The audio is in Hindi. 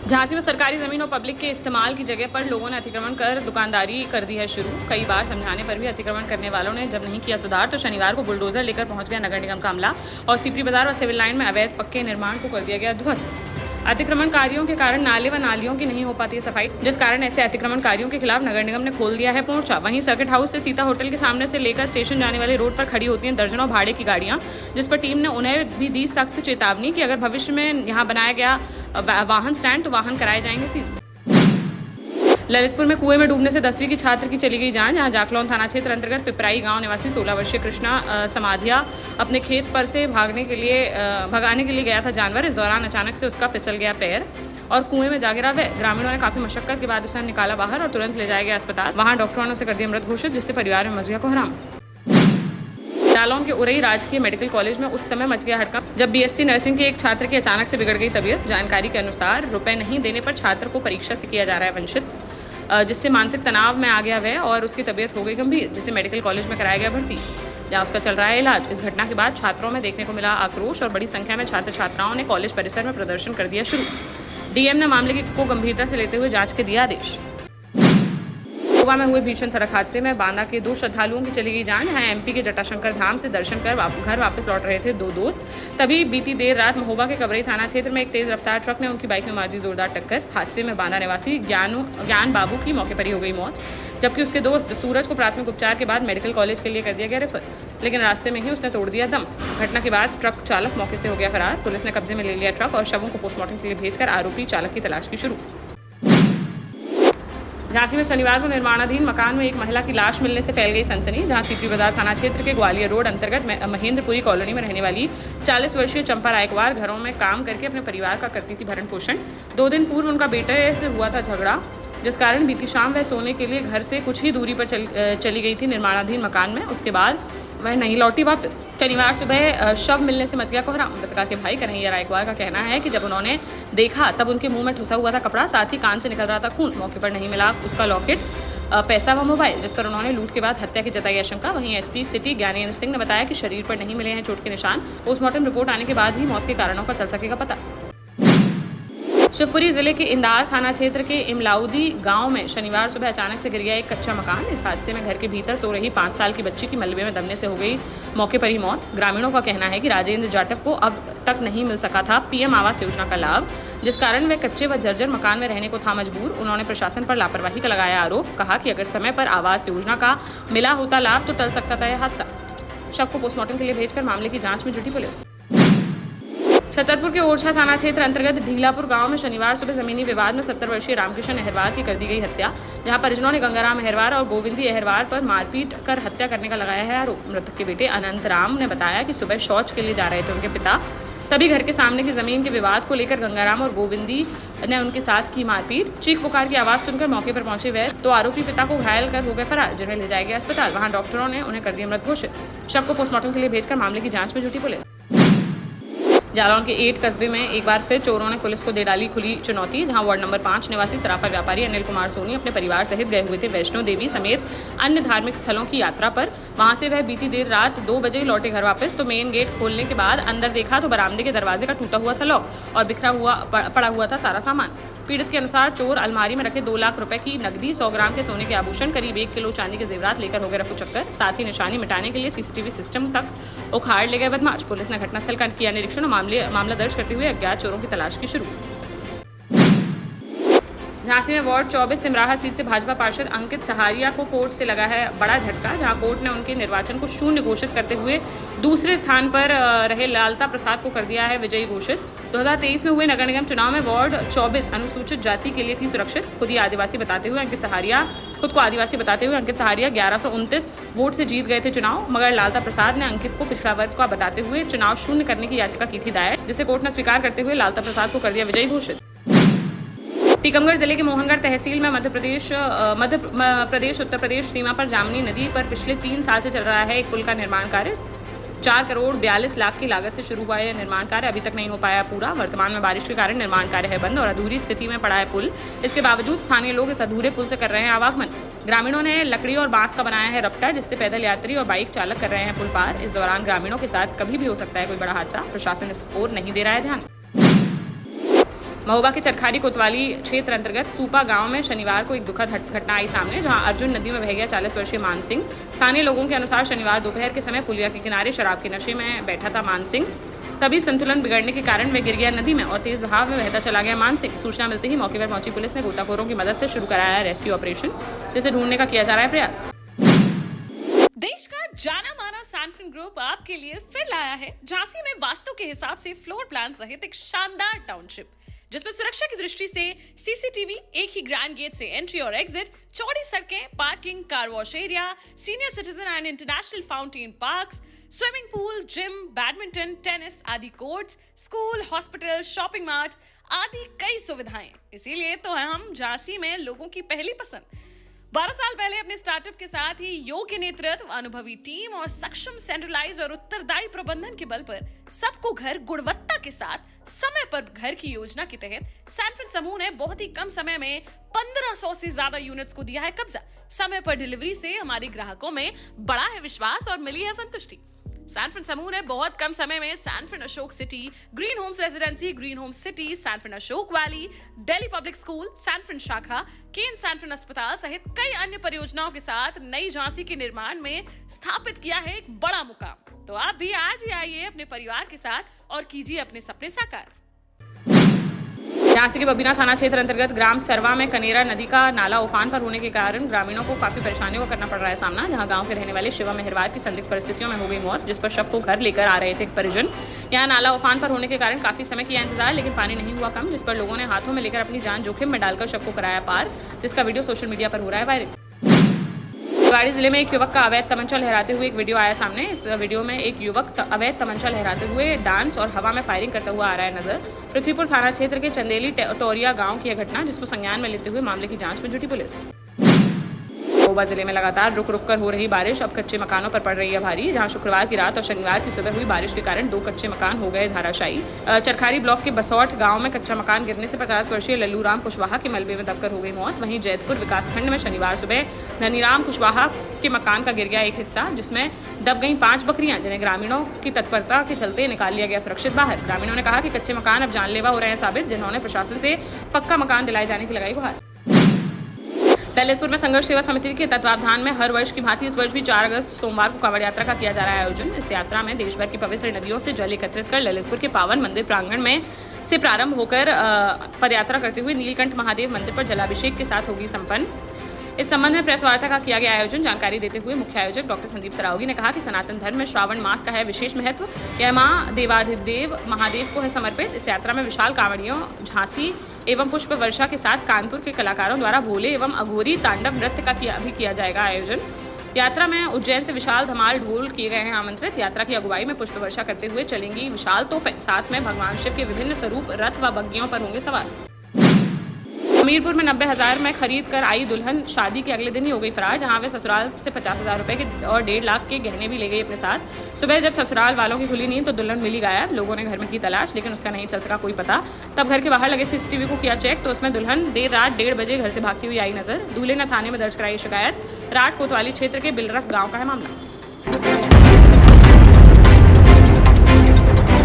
झांसी में सरकारी जमीन और पब्लिक के इस्तेमाल की जगह पर लोगों ने अतिक्रमण कर दुकानदारी कर दी है शुरू। कई बार समझाने पर भी अतिक्रमण करने वालों ने जब नहीं किया सुधार तो शनिवार को बुलडोजर लेकर पहुंच गया नगर निगम का अमला और सीपरी बाजार व सिविल लाइन में अवैध पक्के निर्माण को कर दिया गया ध्वस्त। अतिक्रमणकारियों के कारण नाले व नालियों की नहीं हो पाती है सफाई, जिस कारण ऐसे अतिक्रमणकारियों के खिलाफ नगर निगम ने खोल दिया है मोर्चा। वहीं सर्किट हाउस से सीता होटल के सामने से लेकर स्टेशन जाने वाले रोड पर खड़ी होती हैं दर्जनों भाड़े की गाड़ियां, जिस पर टीम ने उन्हें भी दी सख्त चेतावनी कि अगर भविष्य में यहां बनाया गया वाहन स्टैंड तो वाहन कराए जाएंगे सीज। ललितपुर में कुएं में डूबने से 10वीं की छात्र की चली गई जान। जहां जाकलौन थाना क्षेत्र अंतर्गत पिपराई गांव निवासी 16 वर्षीय कृष्णा समाधिया अपने खेत पर से भगाने के लिए गया था जानवर। इस दौरान अचानक से उसका फिसल गया पैर और कुएं में जा गिरा वह। ग्रामीणों ने काफी मशक्कत के बाद उसे निकाला बाहर और तुरंत ले जाया गया अस्पताल। वहां डॉक्टरों ने उसे कर दिया मृत घोषित, जिससे परिवार में मच गया कोहराम। जालौन के उरई राजकीय मेडिकल कॉलेज में उस समय मच गया हड़कंप जब बीएससी नर्सिंग के एक छात्र की अचानक से बिगड़ गई तबीयत। जानकारी के अनुसार रुपए नहीं देने पर छात्र को परीक्षा से किया जा रहा है वंचित, जिससे मानसिक तनाव में आ गया वह और उसकी तबीयत हो गई गंभीर, जिसे मेडिकल कॉलेज में कराया गया भर्ती, जहां उसका चल रहा है इलाज। इस घटना के बाद छात्रों में देखने को मिला आक्रोश और बड़ी संख्या में छात्र छात्राओं ने कॉलेज परिसर में प्रदर्शन कर दिया शुरू। डीएम ने मामले को गंभीरता से लेते हुए जांच के दिया आदेश। गोवा में हुए भीषण सड़क हादसे में बांदा के 2 श्रद्धालुओं की चली गई जान। यहाँ एमपी के जटाशंकर धाम से दर्शन कर घर वापस लौट रहे थे 2 दोस्त। तभी बीती देर रात महोबा के कबरई थाना क्षेत्र में एक तेज रफ्तार ट्रक ने उनकी बाइक में मार दी जोरदार टक्कर। हादसे में बांदा निवासी ज्ञान बाबू की मौके पर ही हो गई मौत, जबकि उसके दोस्त सूरज को प्राथमिक उपचार के बाद मेडिकल कॉलेज के लिए कर दिया गया रेफर, लेकिन रास्ते में ही उसने तोड़ दिया दम। घटना के बाद ट्रक चालक मौके से हो गया फरार। पुलिस ने कब्जे में ले लिया ट्रक और शवों को पोस्टमार्टम के लिए भेजकर आरोपी चालक की तलाश की शुरू। झांसी में शनिवार को निर्माणाधीन मकान में एक महिला की लाश मिलने से फैल गई सनसनी। जहां सीपरी बाजार थाना क्षेत्र के ग्वालियर रोड अंतर्गत महेंद्रपुरी कॉलोनी में रहने वाली 40 वर्षीय चंपा रायकवार घरों में काम करके अपने परिवार का करती थी भरण पोषण। 2 दिन पूर्व उनका बेटे से हुआ था झगड़ा, जिस कारण बीती शाम वह सोने के लिए घर से कुछ ही दूरी पर चली गई थी निर्माणाधीन मकान में। उसके बाद वह नहीं लौटी वापस। शनिवार सुबह शव मिलने से मच गया कोहराम। मृतका के भाई कन्हैया रायकवार का कहना है कि जब उन्होंने देखा तब उनके मुंह में ठुसा हुआ था कपड़ा, साथ ही कान से निकल रहा था खून। मौके पर नहीं मिला उसका लॉकेट, पैसा व मोबाइल, जिस पर उन्होंने लूट के बाद हत्या की जताई आशंका। वहीं एसपी सिटी ज्ञानेंद्र सिंह ने बताया कि शरीर पर नहीं मिले हैं चोट के निशान। पोस्टमार्टम रिपोर्ट आने के बाद ही मौत के कारणों का चल सकेगा पता। शिवपुरी जिले के इंदार थाना क्षेत्र के इमलाउदी गांव में शनिवार सुबह अचानक से गिर गया एक कच्चा मकान। इस हादसे में घर के भीतर सो रही 5 साल की बच्ची की मलबे में दबने से हो गई मौके पर ही मौत। ग्रामीणों का कहना है कि राजेंद्र जाटव को अब तक नहीं मिल सका था पीएम आवास योजना का लाभ, जिस कारण वह कच्चे व जर्जर मकान में रहने को था मजबूर। उन्होंने प्रशासन पर लापरवाही का लगाया आरोप। कहा कि अगर समय पर आवास योजना का मिला होता लाभ तो टल सकता था यह हादसा। शव को पोस्टमार्टम के लिए भेजकर मामले की जांच में जुटी पुलिस। छतरपुर के ओरछा थाना क्षेत्र अंतर्गत ढीलापुर गांव में शनिवार सुबह जमीनी विवाद में 70 वर्षीय रामकिशन अहरवार की कर दी गई हत्या। जहां परिजनों ने गंगाराम अहरवार और गोविंदी अहरवार पर मारपीट कर हत्या करने का लगाया है आरोप। मृतक के बेटे अनंत राम ने बताया कि सुबह शौच के लिए जा रहे थे उनके पिता, तभी घर के सामने की जमीन के विवाद को लेकर गंगाराम और गोविंदी ने उनके साथ की मारपीट। चीख पुकार की आवाज सुनकर मौके पर पहुंचे वह तो आरोपी पिता को घायल कर हो गए फरार, जिन्हें ले जाया गया अस्पताल। वहां डॉक्टरों ने उन्हें कर दिया मृत घोषित। शव को पोस्टमार्टम के लिए भेजकर मामले की जांच में जुटी पुलिस। जालौन के 8 कस्बे में एक बार फिर चोरों ने पुलिस को दे डाली खुली चुनौती। जहां वार्ड नंबर 5 निवासी सराफा व्यापारी अनिल कुमार सोनी अपने परिवार सहित गए हुए थे वैष्णो देवी समेत अन्य धार्मिक स्थलों की यात्रा पर। वहां से वह बीती देर रात 2 बजे लौटे घर वापस, तो मेन गेट खोलने के बाद अंदर देखा तो बरामदे के दरवाजे का टूटा हुआ था लॉक और पड़ा हुआ था सारा सामान। पीड़ित के अनुसार चोर अलमारी में रखे 2 लाख रुपए की नकदी, 100 ग्राम के सोने के आभूषण, करीब 1 किलो चांदी के जेवरात लेकर हो गए रफू चक्कर। साथ ही निशानी मिटाने के लिए सीसीटीवी सिस्टम तक उखाड़ ले गए बदमाश। पुलिस ने घटनास्थल का किया निरीक्षण और मामला दर्ज करते हुए अज्ञात चोरों की तलाश की शुरू। झांसी में वार्ड 24 सिमराहा सीट से भाजपा पार्षद अंकित सहारिया को कोर्ट से लगा है बड़ा झटका। जहां कोर्ट ने उनके निर्वाचन को शून्य घोषित करते हुए दूसरे स्थान पर रहे लालता प्रसाद को कर दिया है विजयी घोषित। 2023 में हुए नगर निगम चुनाव में वार्ड 24 अनुसूचित जाति के लिए थी सुरक्षित। खुद को आदिवासी बताते हुए अंकित सहारिया 1129 वोट से जीत गए थे चुनाव, मगर लालता प्रसाद ने अंकित को पिछड़ा वर्ग का बताते हुए चुनाव शून्य करने की याचिका की थी दायर, जिसे कोर्ट ने स्वीकार करते हुए लालता प्रसाद को कर दिया विजयी घोषित। टीकमगढ़ जिले के मोहनगढ़ तहसील में मध्य प्रदेश उत्तर प्रदेश सीमा पर जामनी नदी पर पिछले 3 साल से चल रहा है एक पुल का निर्माण कार्य। 4 करोड़ 42 लाख की लागत से शुरू हुआ यह निर्माण कार्य अभी तक नहीं हो पाया पूरा। वर्तमान में बारिश के कारण निर्माण कार्य है बंद और अधूरी स्थिति में पड़ा है पुल। इसके बावजूद स्थानीय लोग इस अधूरे पुल से कर रहे हैं आवागमन। ग्रामीणों ने लकड़ी और बांस का बनाया है रपटा, जिससे पैदल यात्री और बाइक चालक कर रहे हैं पुल पार। इस दौरान ग्रामीणों के साथ कभी भी हो सकता है कोई बड़ा हादसा। प्रशासन इस ओर नहीं दे रहा है ध्यान। महोबा के चरखारी कोतवाली क्षेत्र अंतर्गत सूपा गांव में शनिवार को एक दुखद घटना आई सामने, जहां अर्जुन नदी में बह गया 40 वर्षीय मान सिंह। स्थानीय लोगों के अनुसार शनिवार दोपहर के समय पुलिया के किनारे शराब के नशे में बैठा था मान सिंह। तभी संतुलन बिगड़ने के कारण वह गिर गया नदी में और तेज बहाव में बहता चला गया मान सिंह। सूचना मिलते ही मौके पर पहुंची पुलिस ने गोताखोरों की मदद से शुरू कराया रेस्क्यू ऑपरेशन, जिसे ढूंढने का किया जा रहा है प्रयास। देश का जाना माना सैनफिन ग्रुप आपके लिए फिर लाया है झांसी में वास्तु के हिसाब से फ्लोर प्लान सहित एक शानदार टाउनशिप, जिसमें सुरक्षा की दृष्टि से सीसीटीवी, एक ही ग्रैंड गेट से एंट्री और एग्जिट, चौड़ी सड़कें, parking, car wash area, senior citizen and international fountain parks, swimming pool, gym, badminton, tennis आदि courts, school, hospital, shopping mart आदि कई सुविधाएं। इसीलिए तो हम झांसी में लोगों की पहली पसंद। 12 साल पहले अपने स्टार्टअप के साथ ही योग्य नेतृत्व, अनुभवी टीम और सक्षम सेंट्रलाइज और उत्तरदायी प्रबंधन के बल पर सबको घर गुणवत्ता के साथ समय पर घर की योजना के तहत सैनफिन समूह ने बहुत ही कम समय में 1500 से ज्यादा यूनिट्स को दिया है कब्जा। समय पर डिलीवरी से हमारे ग्राहकों में बढ़ा है विश्वास और मिली है संतुष्टि। सैनफिन समूह ने बहुत कम समय में Sanfin Ashok city, green homes residency, green homes city, Sanfin Ashok valley, Delhi public school, Sanfin शाखा, केन सैनफिन अस्पताल सहित कई अन्य परियोजनाओं के साथ नई झांसी के निर्माण में स्थापित किया है एक बड़ा मुकाम। तो आप भी आज ही आइए अपने परिवार के साथ और कीजिए अपने सपने साकार। झांसी के बबीना थाना क्षेत्र अंतर्गत ग्राम सरवा में कनेरा नदी का नाला उफान पर होने के कारण ग्रामीणों को काफी परेशानियों का करना पड़ रहा है सामना, जहां गांव के रहने वाले शिवा मेहरवार की संदिग्ध परिस्थितियों में हो गई मौत, जिस पर शव को घर लेकर आ रहे थे परिजन। यहां नाला उफान पर होने के कारण काफी समय किया इंतजार, लेकिन पानी नहीं हुआ कम, जिस पर लोगों ने हाथों में लेकर अपनी जान जोखिम में डालकर शव को कराया पार, जिसका वीडियो सोशल मीडिया पर हो रहा है वायरल। रेवाड़ी जिले में एक युवक का अवैध तमंचा लहराते हुए एक वीडियो आया सामने। इस वीडियो में एक युवक अवैध तमंचा लहराते हुए डांस और हवा में फायरिंग करता हुआ आ रहा है नजर। पृथ्वीपुर थाना क्षेत्र के चंदेली टोरिया गांव की यह घटना, जिसको संज्ञान में लेते हुए मामले की जांच में जुटी पुलिस। महोबा जिले में लगातार रुक रुक कर हो रही बारिश अब कच्चे मकानों पर पड़ रही है भारी, जहां शुक्रवार की रात और शनिवार की सुबह हुई बारिश के कारण 2 कच्चे मकान हो गए धराशायी। चरखारी ब्लॉक के बसौट गांव में कच्चा मकान गिरने से 50 वर्षीय लल्लूराम कुशवाहा की मलबे में दबकर हो गई मौत। वहीं जैतपुर विकासखंड में शनिवार सुबह धनीराम कुशवाहा के मकान का गिर गया एक हिस्सा, जिसमें दब गई 5 बकरियां, जिन्हें ग्रामीणों की तत्परता के चलते निकाल लिया गया सुरक्षित बाहर। ग्रामीणों ने कहा कि कच्चे मकान अब जानलेवा हो रहे हैं साबित, जिन्होंने प्रशासन से पक्का मकान दिलाए जाने की लगाई गुहार। ललितपुर में संघर्ष सेवा समिति के तत्वावधान में हर वर्ष की भांति इस वर्ष भी 4 अगस्त सोमवार को कांवड़ यात्रा का किया जा रहा है आयोजन। इस यात्रा में देश भर की पवित्र नदियों से जल एकत्रित कर ललितपुर के पावन मंदिर प्रांगण में से प्रारंभ होकर पदयात्रा करते हुए नीलकंठ महादेव मंदिर पर जलाभिषेक के साथ होगी संपन्न। इस संबंध में प्रेस वार्ता का किया गया आयोजन। जानकारी देते हुए मुख्य आयोजक डॉक्टर संदीप सरावगी ने कहा कि सनातन धर्म में श्रावण मास का है विशेष महत्व। यह मां देवाधिदेव महादेव को है समर्पित। इस यात्रा में विशाल कांवड़ियों, झांसी एवं पुष्प वर्षा के साथ कानपुर के कलाकारों द्वारा भोले एवं अघोरी तांडव नृत्य का भी किया जाएगा आयोजन। यात्रा में उज्जैन से विशाल धमाल ढोल किए गए हैं आमंत्रित। यात्रा की अगुवाई में पुष्प वर्षा करते हुए चलेंगी विशाल तोपें, साथ में भगवान शिव के विभिन्न स्वरूप रथ व बग्गियों पर होंगे सवार। हमीरपुर में 90,000 में खरीद कर आई दुल्हन शादी के अगले दिन ही हो गई फरार, जहां वे ससुराल से 50,000 रुपए के और 1.5 लाख के गहने भी ले गई अपने साथ। सुबह जब ससुराल वालों की खुली नींद तो दुल्हन मिली गायब। लोगों ने घर में की तलाश, लेकिन उसका नहीं चल सका कोई पता। तब घर के बाहर लगे सीसीटीवी को किया चेक, तो उसमें दुल्हन देर रात 1:30 बजे घर से भागती हुई आई नजर। दूल्हे ने थाने में दर्ज कराई शिकायत। राट कोतवाली क्षेत्र के बिलरफ गाँव का है मामला।